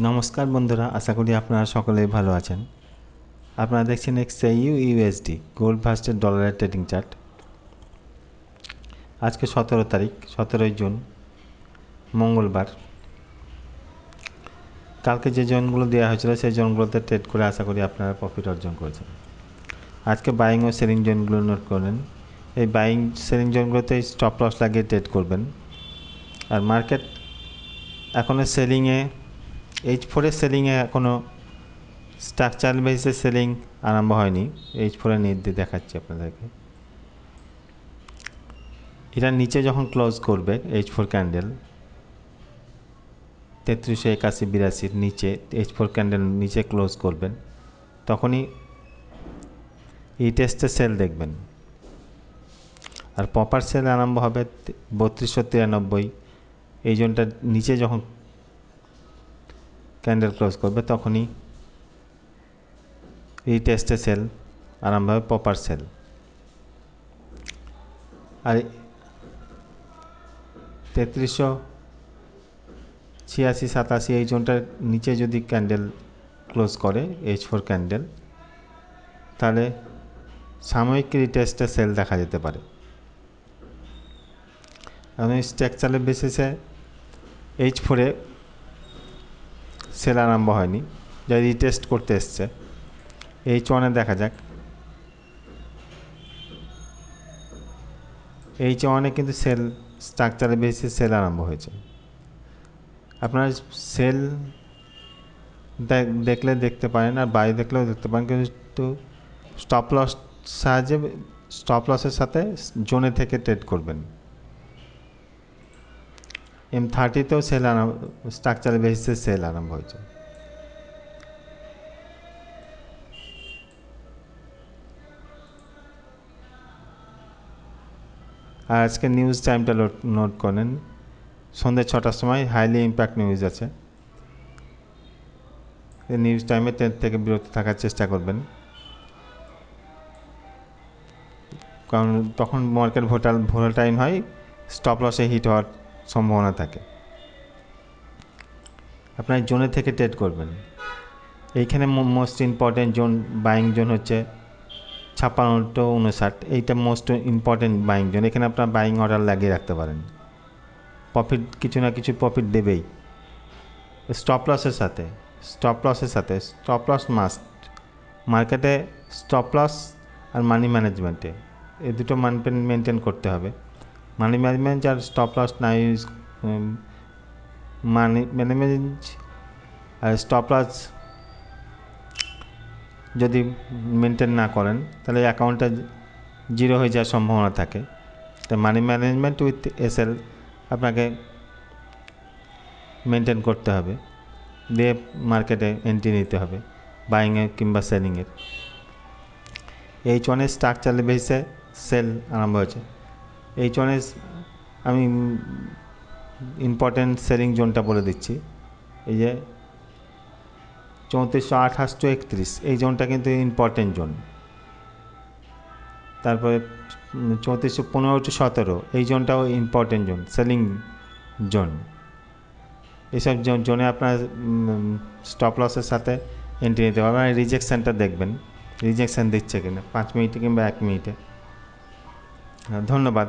নমস্কার বন্ধুরা, আশা করি আপনারা সকলেই ভালো আছেন। আপনারা দেখছেন এক্সআইইউ ইউএসডি গোল্ড ভার্সেস ডলারের ট্রেডিং চার্ট। আজকে 17 জুন মঙ্গলবার। কালকে যে জোনগুলো দেওয়া হয়েছিল সেই জোনগুলোতে ট্রেড করে আশা করি আপনারা প্রফিট অর্জন করেছেন। আজকে বাইং ও সেলিং জোনগুলো নোট করেন। এই বাইং সেলিং জোনগুলোতে স্টপ লস লাগিয়ে ট্রেড করবেন। আর মার্কেট এখনও সেলিংয়ে H4 সেলিংয়ে এখনও স্ট্রাকচারাল বেসিসে সেলিং আরম্ভ হয়নি। H4 নির্দেশ দেখাচ্ছি আপনাদেরকে। এটা নিচে যখন ক্লোজ করবে H4 ক্যান্ডেল 3381-82 নিচে H4 ক্যান্ডেল নিচে ক্লোজ করবেন, তখনই এই টেস্টে সেল দেখবেন। আর প্রপার সেল আরম্ভ হবে 3293। এই জোনটা নিচে যখন ক্যান্ডেল ক্লোজ করবে তখনই এই টেস্টে সেল আরম্ভ হবে, প্রপার সেল। আর 3386-87 এই জোনটার নিচে যদি ক্যান্ডেল ক্লোজ করে H4 ক্যান্ডেল, তাহলে সাময়িক রিটেস্টে সেল দেখা যেতে পারে। আমি স্ট্রাকচারাল বেসিসে H4 সেল আরম্ভ হয়নি, যা রিটেস্ট করতে এসছে। H1 দেখা যাক। H1 কিন্তু সেল স্ট্রাকচারাল বেসিসে সেল আরম্ভ হয়েছে। আপনারা সেল দেখলে দেখতে পারেন, আর বাই দেখলেও দেখতে পারেন, কিন্তু স্টপ লস সাহায্যে স্টপ লসের সাথে জোনে থেকে ট্রেড করবেন। M30তেও সেল স্ট্রাকচারাল বেসিসে সেল আরম্ভ হয়েছে। আর আজকে নিউজ টাইমটা নোট করেন। সন্ধ্যে 6টার সময় হাইলি ইম্প্যাক্ট নিউজ আছে। এই নিউজ টাইমে থেকে বিরত থাকার চেষ্টা করবেন, কারণ তখন মার্কেট ভোলাটাইল হয়, স্টপ লসে হিট হওয়ার সম্ভাবনা থাকে। আপনার জোনে থেকে ট্রেড করবেন। এইখানে most important zone buying zone হচ্ছে 56-59। এইটা মোস্ট ইম্পর্টেন্ট বাইং জোন। এখানে আপনার বাইং অর্ডার লাগিয়ে রাখতে পারেন। প্রফিট কিছু না কিছু প্রফিট দেবেই। স্টপ লসের সাথে স্টপ লস মাস্ট। মার্কেটে স্টপ লস আর মানি ম্যানেজমেন্টে এই দুটো মেনটেন করতে হবে। মানি ম্যানেজমেন্ট আর স্টপ লস না ইউজ, মানি ম্যানেজমেন্ট আর স্টপ লস যদি মেনটেন না করেন তাহলে অ্যাকাউন্টটা জিরো হয়ে যাওয়ার সম্ভাবনা থাকে। তাই মানি ম্যানেজমেন্ট উইথ এসএল আপনাকে মেনটেন করতে হবে, দিয়ে মার্কেটে এন্ট্রি নিতে হবে বাইংয়ে কিংবা সেলিংয়ের। H1 স্ট্রাকচারাল বেসিসে সেল আরম্ভ হয়েছে। H1 আমি ইম্পর্টেন্ট সেলিং জোনটা বলে দিচ্ছি। এই যে 3428-31 এই জোনটা কিন্তু ইম্পর্টেন্ট জোন। তারপরে 3415-17 এই জোনটাও ইম্পর্টেন্ট জোন, সেলিং জোন। এইসব জোনে আপনার স্টপ লসের সাথে এন্ট্রি নিতে হবে। আর রিজেকশানটা দেখবেন, রিজেকশান দিচ্ছে কিনা 5 মিনিটে কিংবা 1 মিনিটে। ধন্যবাদ।